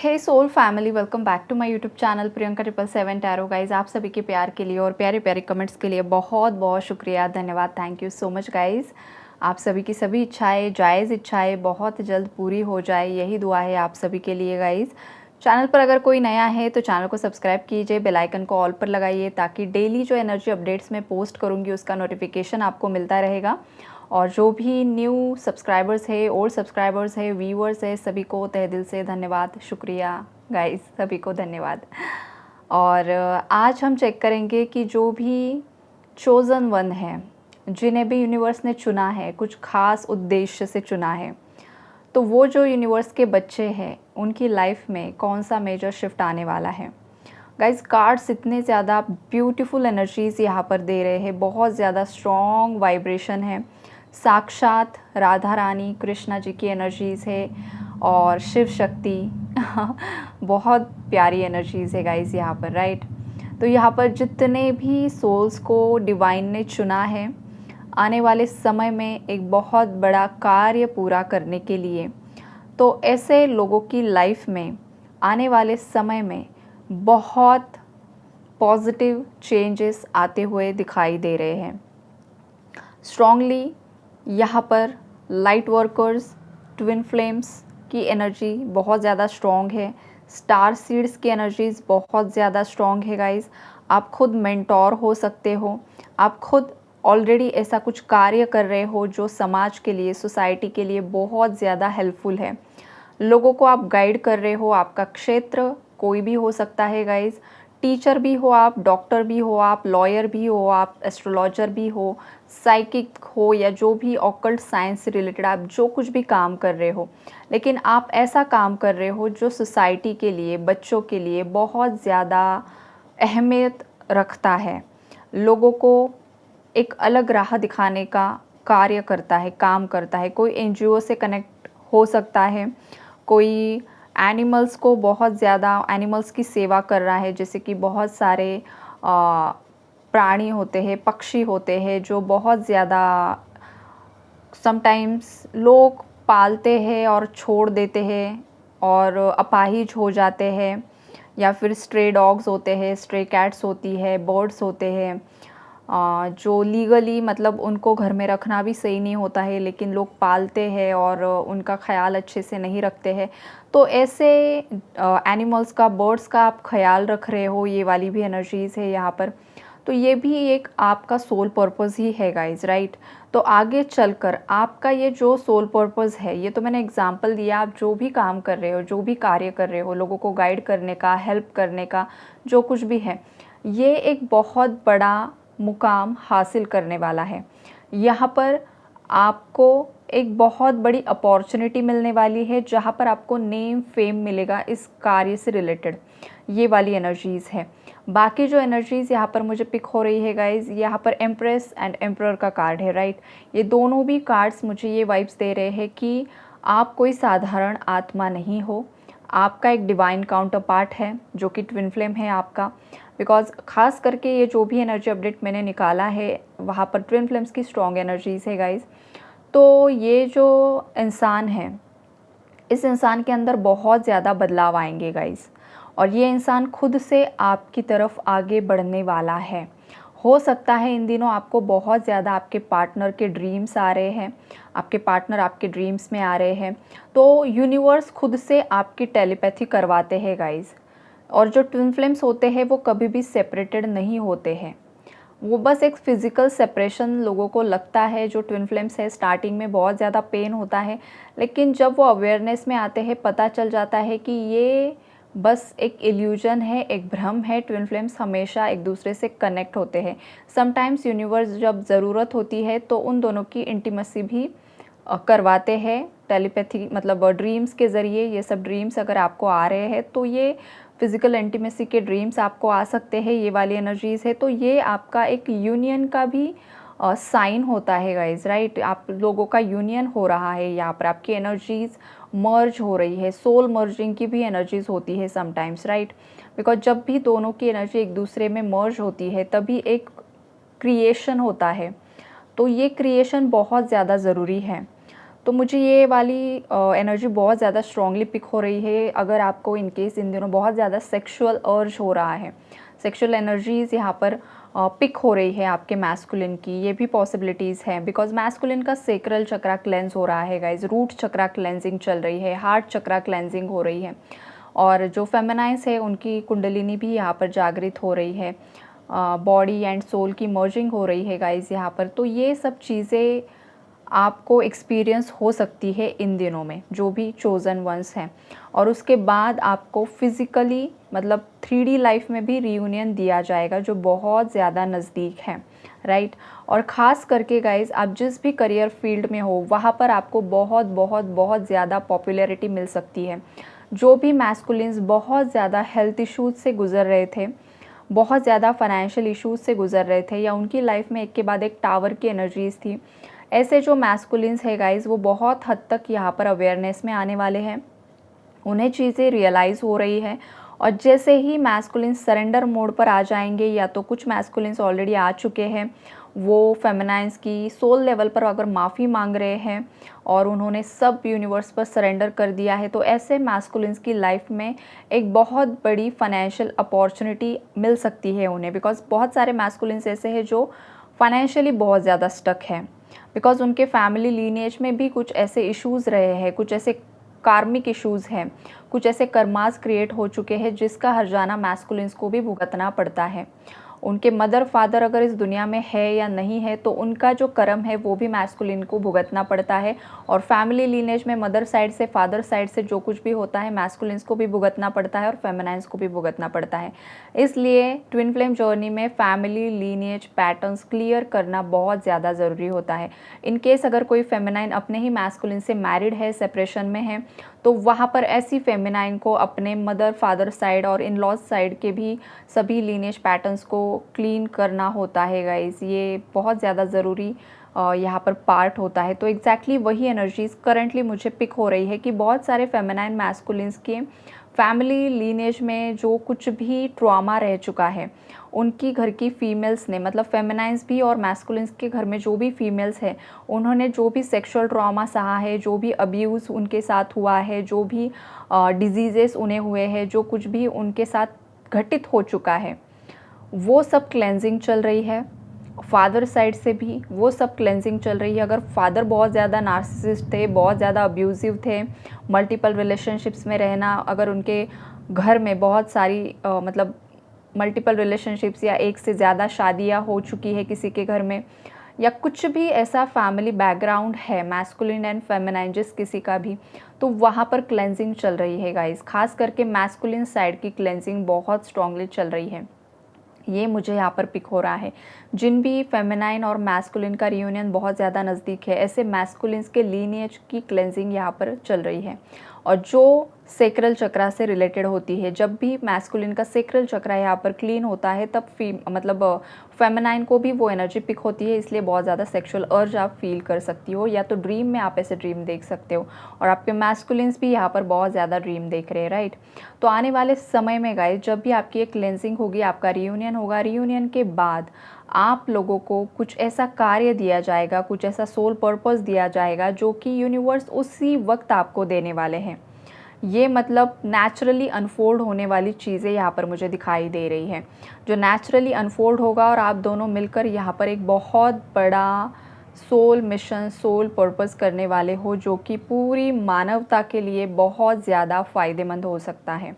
Hey soul family, welcome back to my YouTube channel Priyanka 777 tarot. Guys, आप सभी के प्यार के लिए और प्यारे प्यारे कमेंट्स के लिए बहुत बहुत शुक्रिया, धन्यवाद, thank you so much guys. आप सभी की सभी इच्छाएं, जायज़ इच्छाएं बहुत जल्द पूरी हो जाए, यही दुआ है आप सभी के लिए गाइज। चैनल पर अगर कोई नया है तो चैनल को सब्सक्राइब कीजिए, बेल आइकन को ऑल पर लगाइए ताकि डेली जो एनर्जी अपडेट्स मैं पोस्ट करूँगी उसका नोटिफिकेशन आपको मिलता रहेगा। और जो भी न्यू सब्सक्राइबर्स है, ओल्ड सब्सक्राइबर्स है, व्यूअर्स है, सभी को तहे दिल से धन्यवाद, शुक्रिया गाइस, सभी को धन्यवाद। और आज हम चेक करेंगे कि जो भी चोज़न वन है, जिन्हें भी यूनिवर्स ने चुना है, कुछ खास उद्देश्य से चुना है, तो वो जो यूनिवर्स के बच्चे हैं उनकी लाइफ में कौन सा मेजर शिफ्ट आने वाला है। गाइस, कार्ड्स इतने ज़्यादा ब्यूटीफुल एनर्जीज़ यहाँ पर दे रहे हैं, बहुत ज़्यादा स्ट्रॉन्ग वाइब्रेशन है। साक्षात राधा रानी कृष्णा जी की एनर्जीज़ है और शिव शक्ति बहुत प्यारी एनर्जीज़ है गाइस यहाँ पर, राइट। तो यहाँ पर जितने भी सोल्स को डिवाइन ने चुना है आने वाले समय में एक बहुत बड़ा कार्य पूरा करने के लिए, तो ऐसे लोगों की लाइफ में आने वाले समय में बहुत पॉजिटिव चेंजेस आते हुए दिखाई दे रहे हैं। स्ट्रॉन्गली यहाँ पर लाइट वर्कर्स, ट्विन फ्लेम्स की एनर्जी बहुत ज़्यादा स्ट्रॉन्ग है। स्टार सीड्स की एनर्जीज़ बहुत ज़्यादा स्ट्रॉन्ग है गाइस। आप खुद मेंटोर हो सकते हो, आप खुद ऑलरेडी ऐसा कुछ कार्य कर रहे हो जो समाज के लिए, सोसाइटी के लिए बहुत ज़्यादा हेल्पफुल है। लोगों को आप गाइड कर रहे हो, आपका क्षेत्र कोई भी हो सकता है गाइस। टीचर भी हो आप, डॉक्टर भी हो आप, लॉयर भी हो आप, एस्ट्रोलॉजर भी हो, साइकिक हो, या जो भी ऑकल्ट साइंस से रिलेटेड आप जो कुछ भी काम कर रहे हो, लेकिन आप ऐसा काम कर रहे हो जो सोसाइटी के लिए, बच्चों के लिए बहुत ज़्यादा अहमियत रखता है, लोगों को एक अलग राह दिखाने का कार्य करता है, काम करता है। कोई एनजीओ से कनेक्ट हो सकता है, कोई एनिमल्स को बहुत ज़्यादा एनिमल्स की सेवा कर रहा है, जैसे कि बहुत सारे प्राणी होते हैं, पक्षी होते हैं जो बहुत ज़्यादा समटाइम्स लोग पालते हैं और छोड़ देते हैं और अपाहिज हो जाते हैं, या फिर स्ट्रे डॉग्स होते हैं, स्ट्रे कैट्स होती है, बर्ड्स होते हैं जो लीगली मतलब उनको घर में रखना भी सही नहीं होता है, लेकिन लोग पालते हैं और उनका ख्याल अच्छे से नहीं रखते हैं। तो ऐसे एनिमल्स का, बर्ड्स का आप ख्याल रख रहे हो, ये वाली भी एनर्जीज़ है यहाँ पर। तो ये भी एक आपका सोल पर्पस ही है गाइज, राइट। तो आगे चलकर आपका ये जो सोल पर्पस है, ये तो मैंने एग्जांपल दिया, आप जो भी काम कर रहे हो, जो भी कार्य कर रहे हो, लोगों को गाइड करने का, हेल्प करने का, जो कुछ भी है, ये एक बहुत बड़ा मुकाम हासिल करने वाला है। यहाँ पर आपको एक बहुत बड़ी अपॉर्चुनिटी मिलने वाली है, जहाँ पर आपको नेम फेम मिलेगा इस कार्य से रिलेटेड, ये वाली एनर्जीज़ है। बाकी जो एनर्जीज़ यहाँ पर मुझे पिक हो रही है गाइज, यहाँ पर एम्प्रेस एंड एम्परर का कार्ड है, राइट। ये दोनों भी कार्ड्स मुझे ये वाइब्स दे रहे हैं कि आप कोई साधारण आत्मा नहीं हो, आपका एक डिवाइन काउंटर पार्ट है जो कि ट्विन फ्लेम है आपका। बिकॉज ख़ास करके ये जो भी एनर्जी अपडेट मैंने निकाला है वहाँ पर ट्विन फ्लेम्स की स्ट्रॉन्ग एनर्जीज़ है गाइज। तो ये जो इंसान है, इस इंसान के अंदर बहुत ज़्यादा बदलाव आएंगे गाइज, और ये इंसान खुद से आपकी तरफ आगे बढ़ने वाला है। हो सकता है इन दिनों आपको बहुत ज़्यादा आपके पार्टनर के ड्रीम्स आ रहे हैं, आपके पार्टनर आपके ड्रीम्स में आ रहे हैं, तो यूनिवर्स खुद से आपकी टेलीपैथी करवाते हैं गाइज। और जो ट्विन फ्लेम्स होते हैं वो कभी भी सेपरेटेड नहीं होते हैं, वो बस एक फ़िज़िकल सेपरेशन लोगों को लगता है। जो ट्विन फ्लेम्स है स्टार्टिंग में बहुत ज़्यादा पेन होता है, लेकिन जब वो अवेयरनेस में आते हैं पता चल जाता है कि ये बस एक इल्यूजन है, एक भ्रम है। ट्विन फ्लेम्स हमेशा एक दूसरे से कनेक्ट होते हैं। समटाइम्स यूनिवर्स जब ज़रूरत होती है तो उन दोनों की इंटीमेसी भी करवाते हैं, टेलीपैथी मतलब ड्रीम्स के ज़रिए। ये सब ड्रीम्स अगर आपको आ रहे हैं तो ये फिज़िकल इंटीमेसी के ड्रीम्स आपको आ सकते हैं, ये वाली एनर्जीज़ है। तो ये आपका एक यूनियन का भी साइन होता है गाइज, राइट। आप लोगों का यूनियन हो रहा है, यहाँ पर आपकी एनर्जीज़ मर्ज हो रही है। सोल मर्जिंग की भी एनर्जीज़ होती है समटाइम्स, राइट। बिकॉज जब भी दोनों की एनर्जी एक दूसरे में मर्ज होती है तभी एक क्रिएशन होता है, तो ये क्रिएशन बहुत ज़्यादा ज़रूरी है। तो मुझे ये वाली एनर्जी बहुत ज़्यादा स्ट्रांगली पिक हो रही है। अगर आपको इन केस इन दिनों बहुत ज़्यादा सेक्सुअल अर्ज हो रहा है, सेक्सुअल एनर्जीज़ यहाँ पर पिक हो रही है आपके मैस्कुलिन की, ये भी पॉसिबिलिटीज़ हैं। बिकॉज मैस्कुलिन का सेक्रल चक्रा क्लेंस हो रहा है गाइज, रूट चक्रा क्लेंजिंग चल रही है, हार्ट चक्रा क्लेंजिंग हो रही है, और जो फेमिनाइंस है उनकी कुंडलिनी भी यहाँ पर जागृत हो रही है, बॉडी एंड सोल की मर्जिंग हो रही है गाइज यहाँ पर। तो ये सब चीज़ें आपको एक्सपीरियंस हो सकती है इन दिनों में, जो भी चोज़न वंस हैं। और उसके बाद आपको फिज़िकली मतलब 3D लाइफ में भी रियूनियन दिया जाएगा, जो बहुत ज़्यादा नज़दीक है, राइट। और ख़ास करके गाइज़, आप जिस भी करियर फील्ड में हो वहाँ पर आपको बहुत बहुत बहुत ज़्यादा पॉपुलैरिटी मिल सकती है। जो भी मैस्कुलिन्स बहुत ज़्यादा हेल्थ इश्यूज़ से गुज़र रहे थे, बहुत ज़्यादा फाइनेंशियल इश्यूज़ से गुज़र रहे थे, या उनकी लाइफ में एक के बाद एक टावर की एनर्जीज़ थी, ऐसे जो मैस्कुलिन्स है गाइज़, वो बहुत हद तक यहाँ पर अवेयरनेस में आने वाले हैं। उन्हें चीज़ें रियलाइज़ हो रही है, और जैसे ही मैस्कुलिन्स सरेंडर मोड पर आ जाएंगे, या तो कुछ मैस्कुलिन्स ऑलरेडी आ चुके हैं, वो फेमिनाइंस की सोल लेवल पर अगर माफ़ी मांग रहे हैं और उन्होंने सब यूनिवर्स पर सरेंडर कर दिया है, तो ऐसे मैस्कुलिन्स की लाइफ में एक बहुत बड़ी फाइनेंशियल अपॉर्चुनिटी मिल सकती है उन्हें। बिकॉज बहुत सारे मैस्कुलिन्स ऐसे हैं जो फाइनेंशियली बहुत ज़्यादा स्टक हैं, बिकॉज उनके फैमिली लीनिएज में भी कुछ ऐसे इश्यूज़ रहे हैं, कुछ ऐसे कार्मिक इश्यूज़ हैं, कुछ ऐसे कर्मास क्रिएट हो चुके हैं जिसका हर्जाना मैस्कुलिन्स को भी भुगतना पड़ता है। उनके मदर फादर अगर इस दुनिया में है या नहीं है, तो उनका जो कर्म है वो भी मैस्कुलिन को भुगतना पड़ता है। और फैमिली लीनेज में मदर साइड से फादर साइड से जो कुछ भी होता है, मैस्कुलिन्स को भी भुगतना पड़ता है और फेमिनाइंस को भी भुगतना पड़ता है। इसलिए ट्विन फ्लेम जर्नी में फैमिली लीनेज पैटर्न्स क्लियर करना बहुत ज़्यादा ज़रूरी होता है। इन केस अगर कोई फेमिनाइन अपने ही मैस्कुलिन से मैरिड है, सेपरेशन में है, तो वहाँ पर ऐसी फेमिनाइन को अपने मदर फादर साइड और इन लॉज साइड के भी सभी लीनेज पैटर्न्स को क्लीन करना होता है गाइस। ये बहुत ज़्यादा ज़रूरी यहाँ पर पार्ट होता है। तो एग्जैक्टली वही एनर्जीज़ करंटली मुझे पिक हो रही है कि बहुत सारे फेमिनाइन मैस्कुलिन्स के फैमिली लीनेज में जो कुछ भी ट्रॉमा रह चुका है, उनकी घर की फीमेल्स ने, मतलब फेमिनाइंस भी और मैस्कुलिन्स के घर में जो भी फीमेल्स है, उन्होंने जो भी सेक्सुअल ट्रॉमा सहा है, जो भी अब्यूज़ उनके साथ हुआ है, जो भी डिजीज़ेस उन्हें हुए हैं, जो कुछ भी उनके साथ घटित हो चुका है, वो सब क्लेंजिंग चल रही है। फादर साइड से भी वो सब क्लेंजिंग चल रही है। अगर फादर बहुत ज़्यादा नार्सिसिस्ट थे, बहुत ज़्यादा अब्यूज़िव थे, मल्टीपल रिलेशनशिप्स में रहना, अगर उनके घर में बहुत सारी मतलब मल्टीपल रिलेशनशिप्स या एक से ज़्यादा शादियाँ हो चुकी है किसी के घर में, या कुछ भी ऐसा फैमिली बैकग्राउंड है मैस्कुलिन एंड फेमिनाइन जिस किसी का भी, तो वहाँ पर क्लेंजिंग चल रही है गाइस। खास करके मैस्कुलिन साइड की क्लेंजिंग बहुत स्ट्रांगली चल रही है, ये मुझे यहाँ पर पिक हो रहा है। जिन भी फेमिनाइन और मैस्कुलिन का रियूनियन बहुत ज़्यादा नज़दीक है, ऐसे मैस्कुलिन्स के लीनिएज की क्लेंजिंग यहाँ पर चल रही है, और जो सेक्रल चक्रा से रिलेटेड होती है। जब भी मैस्कुलिन का सेक्रल चक्रा यहाँ पर क्लीन होता है, तब मतलब फेमिनाइन को भी वो एनर्जी पिक होती है। इसलिए बहुत ज़्यादा सेक्सुअल अर्ज आप फील कर सकती हो, या तो ड्रीम में आप ऐसे ड्रीम देख सकते हो, और आपके मैस्कुलिन्स भी यहाँ पर बहुत ज़्यादा ड्रीम देख रहे हैं, राइट। तो आने वाले समय में गाइस, जब भी आपकी एक क्लेंजिंग होगी, आपका रियूनियन होगा, रियूनियन के बाद आप लोगों को कुछ ऐसा कार्य दिया जाएगा, कुछ ऐसा सोल पर्पस दिया जाएगा जो कि यूनिवर्स उसी वक्त आपको देने वाले हैं। ये मतलब नेचुरली अनफोल्ड होने वाली चीज़ें यहाँ पर मुझे दिखाई दे रही हैं, जो नेचुरली अनफोल्ड होगा, और आप दोनों मिलकर यहाँ पर एक बहुत बड़ा सोल मिशन, सोल पर्पस करने वाले हो, जो कि पूरी मानवता के लिए बहुत ज़्यादा फ़ायदेमंद हो सकता है,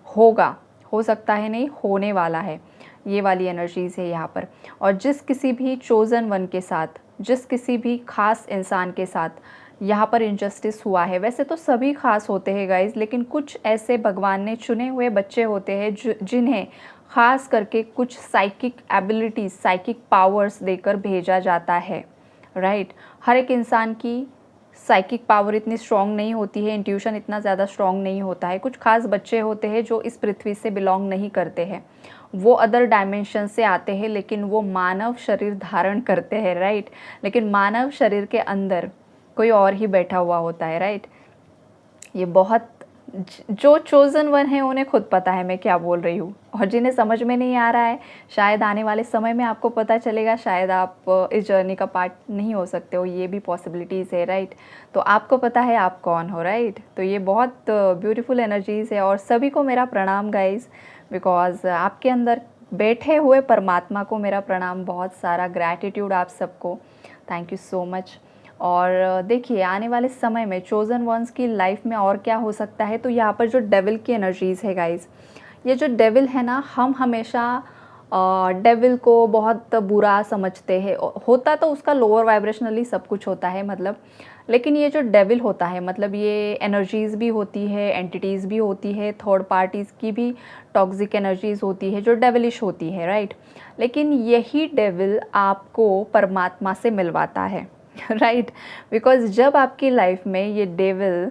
होगा, हो सकता है नहीं, होने वाला है। ये वाली एनर्जीज़ है यहाँ पर। और जिस किसी भी चोज़न वन के साथ, जिस किसी भी ख़ास इंसान के साथ यहाँ पर इनजस्टिस हुआ है, वैसे तो सभी खास होते हैं गाइज, लेकिन कुछ ऐसे भगवान ने चुने हुए बच्चे होते हैं जिन्हें ख़ास करके कुछ साइकिक एबिलिटीज़, साइकिक पावर्स देकर भेजा जाता है, राइट। हर एक इंसान की साइकिक पावर इतनी स्ट्रॉन्ग नहीं होती है, इंट्यूशन इतना ज़्यादा स्ट्रॉन्ग नहीं होता है। कुछ खास बच्चे होते हैं जो इस पृथ्वी से बिलोंग नहीं करते हैं, वो अदर डायमेंशन से आते हैं, लेकिन वो मानव शरीर धारण करते हैं, राइट। लेकिन मानव शरीर के अंदर कोई और ही बैठा हुआ होता है, राइट। ये बहुत जो चोज़न वन है उन्हें खुद पता है मैं क्या बोल रही हूँ, और जिन्हें समझ में नहीं आ रहा है, शायद आने वाले समय में आपको पता चलेगा, शायद आप इस जर्नी का पार्ट नहीं हो सकते हो, ये भी पॉसिबिलिटीज़ है, राइट। तो आपको पता है आप कौन हो, राइट। तो ये बहुत ब्यूटीफुल एनर्जीज़ है, और सभी को मेरा प्रणाम गाइज़, बिकॉज़ आपके अंदर बैठे हुए परमात्मा को मेरा प्रणाम, बहुत सारा ग्रैटिट्यूड आप सबको, थैंक यू सो मच। और देखिए आने वाले समय में चोज़न वंस की लाइफ में और क्या हो सकता है, तो यहाँ पर जो डेविल की एनर्जीज़ है गाइज़, ये जो डेविल है ना, हम हमेशा डेविल को बहुत बुरा समझते हैं, होता तो उसका लोअर वाइब्रेशनली सब कुछ होता है मतलब, लेकिन ये जो डेविल होता है मतलब ये एनर्जीज़ भी होती है, एंटिटीज़ भी होती है, थर्ड पार्टीज़ की भी टॉक्सिक एनर्जीज़ होती है जो डेविलिश होती है, राइट। लेकिन यही डेविल आपको परमात्मा से मिलवाता है राइट। बिकॉज़ जब आपकी लाइफ में ये डेविल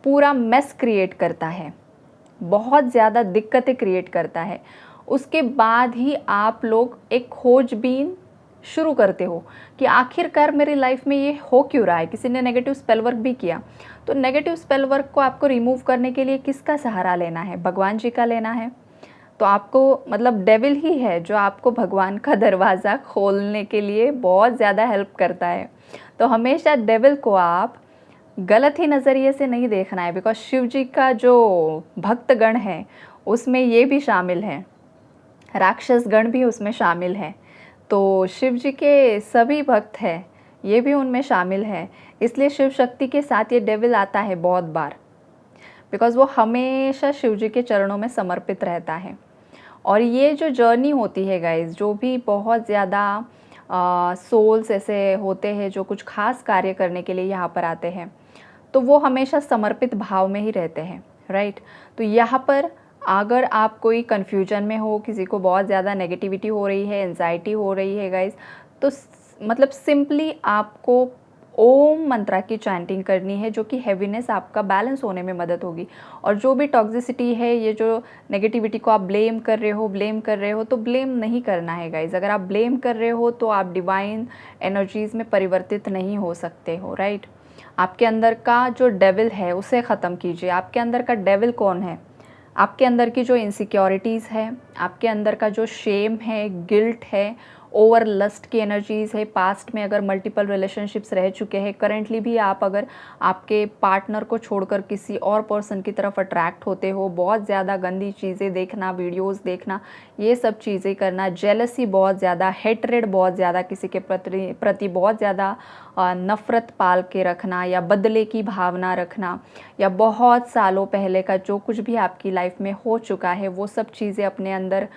पूरा मेस क्रिएट करता है, बहुत ज़्यादा दिक्कतें क्रिएट करता है, उसके बाद ही आप लोग एक खोजबीन शुरू करते हो कि आखिरकार मेरी लाइफ में ये हो क्यों रहा है। किसी ने नेगेटिव स्पेल वर्क भी किया, तो नेगेटिव स्पेल वर्क को आपको रिमूव करने के लिए किसका सहारा लेना है? भगवान जी का लेना है। तो आपको मतलब डेविल ही है जो आपको भगवान का दरवाज़ा खोलने के लिए बहुत ज़्यादा हेल्प करता है। तो हमेशा डेविल को आप गलत ही नज़रिए से नहीं देखना है, बिकॉज़ शिव जी का जो भक्तगण है उसमें ये भी शामिल है, राक्षस गण भी उसमें शामिल है। तो शिव जी के सभी भक्त हैं, ये भी उनमें शामिल है। इसलिए शिव शक्ति के साथ ये डेविल आता है बहुत बार, बिकॉज़ वो हमेशा शिव जी के चरणों में समर्पित रहता है। और ये जो जर्नी होती है गाइज़, जो भी बहुत ज़्यादा सोल्स ऐसे होते हैं जो कुछ खास कार्य करने के लिए यहाँ पर आते हैं, तो वो हमेशा समर्पित भाव में ही रहते हैं, राइट। तो यहाँ पर अगर आप कोई कन्फ्यूजन में हो, किसी को बहुत ज़्यादा नेगेटिविटी हो रही है, एंजाइटी हो रही है गाइज़, तो मतलब सिंपली आपको ओम मंत्रा की चैंटिंग करनी है, जो कि हैवीनेस आपका बैलेंस होने में मदद होगी। और जो भी टॉक्सिसिटी है, ये जो नेगेटिविटी को आप ब्लेम कर रहे हो, तो ब्लेम नहीं करना है गाइज़। अगर आप ब्लेम कर रहे हो तो आप डिवाइन एनर्जीज़ में परिवर्तित नहीं हो सकते हो, राइट। आपके अंदर का जो डेविल है उसे ख़त्म कीजिए। आपके अंदर का डेविल कौन है? आपके अंदर की जो इनसिक्योरिटीज़ है, आपके अंदर का जो शेम है, गिल्ट है, ओवर लस्ट की एनर्जीज़ है, पास्ट में अगर मल्टीपल रिलेशनशिप्स रह चुके हैं, करंटली भी आप अगर आपके पार्टनर को छोड़कर किसी और पर्सन की तरफ अट्रैक्ट होते हो, बहुत ज़्यादा गंदी चीज़ें देखना, वीडियोस देखना, ये सब चीज़ें करना, जेलसी बहुत ज़्यादा, हेटरेड बहुत ज़्यादा, किसी के प्रति बहुत ज़्यादा नफ़रत पाल के रखना, या बदले की भावना रखना, या बहुत सालों पहले का जो कुछ भी आपकी लाइफ में हो चुका है वो सब चीज़ें अपने अंदर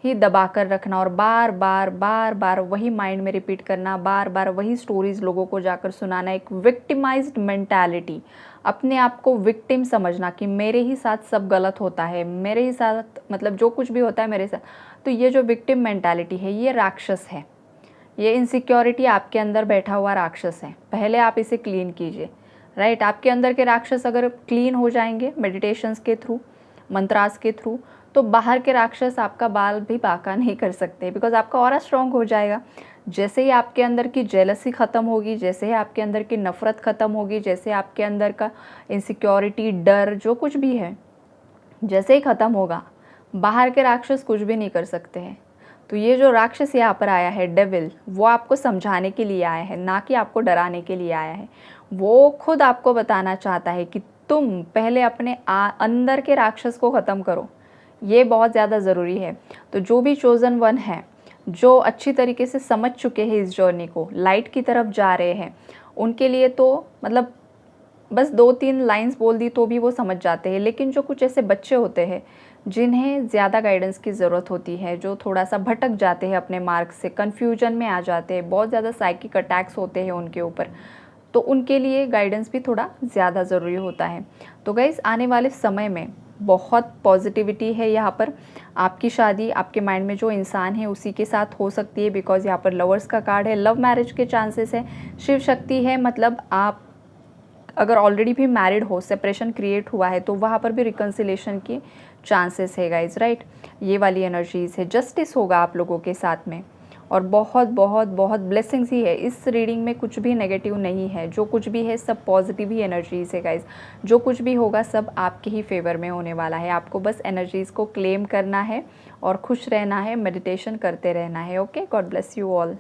ही दबा कर रखना, और बार बार वही माइंड में रिपीट करना, बार बार वही स्टोरीज़ लोगों को जाकर सुनाना, एक विक्टिमाइज्ड मेंटालिटी, अपने आप को विक्टिम समझना कि मेरे ही साथ सब गलत होता है, मेरे ही साथ मतलब जो कुछ भी होता है मेरे साथ। तो ये जो विक्टिम मेंटालिटी है ये राक्षस है, ये इनसिक्योरिटी आपके अंदर बैठा हुआ राक्षस है। पहले आप इसे क्लीन कीजिए, राइट। आपके अंदर के राक्षस अगर क्लीन हो जाएंगे मेडिटेशंस के थ्रू, मंत्रास के थ्रू, तो बाहर के राक्षस आपका बाल भी बांका नहीं कर सकते, बिकॉज आपका ऑरा स्ट्रॉन्ग हो जाएगा। जैसे ही आपके अंदर की जेलसी ख़त्म होगी, जैसे ही आपके अंदर की नफ़रत ख़त्म होगी, जैसे आपके अंदर का इनसिक्योरिटी, डर, जो कुछ भी है, जैसे ही ख़त्म होगा, बाहर के राक्षस कुछ भी नहीं कर सकते हैं। तो ये जो राक्षस यहाँ पर आया है डेविल, वो आपको समझाने के लिए आया है, ना कि आपको डराने के लिए आया है। वो खुद आपको बताना चाहता है कि तुम पहले अपने अंदर के राक्षस को ख़त्म करो, ये बहुत ज़्यादा ज़रूरी है। तो जो भी चोज़न वन है, जो अच्छी तरीके से समझ चुके हैं इस जर्नी को, लाइट की तरफ जा रहे हैं, उनके लिए तो मतलब बस 2-3 लाइंस बोल दी तो भी वो समझ जाते हैं। लेकिन जो कुछ ऐसे बच्चे होते हैं जिन्हें ज़्यादा गाइडेंस की ज़रूरत होती है, जो थोड़ा सा भटक जाते हैं अपने मार्ग से, कन्फ्यूजन में आ जाते हैं, बहुत ज़्यादा साइकिक अटैक्स होते हैं उनके ऊपर, तो उनके लिए गाइडेंस भी थोड़ा ज़्यादा ज़रूरी होता है। तो गाइस आने वाले समय में बहुत पॉजिटिविटी है यहाँ पर। आपकी शादी आपके माइंड में जो इंसान है उसी के साथ हो सकती है, बिकॉज यहाँ पर लवर्स का कार्ड है, लव मैरिज के चांसेस है, शिव शक्ति है, मतलब आप अगर ऑलरेडी भी मैरिड हो, सेपरेशन क्रिएट हुआ है, तो वहाँ पर भी रिकन्सिलेशन की चांसेस है गाइज, राइट। ये वाली एनर्जीज़ है, जस्टिस होगा आप लोगों के साथ में। और बहुत बहुत बहुत ब्लेसिंग्स ही है। इस रीडिंग में कुछ भी नेगेटिव नहीं है, जो कुछ भी है सब पॉजिटिव ही एनर्जीज है गाइज। जो कुछ भी होगा सब आपके ही फेवर में होने वाला है। आपको बस एनर्जीज़ को क्लेम करना है और खुश रहना है, मेडिटेशन करते रहना है। Okay, God bless you all.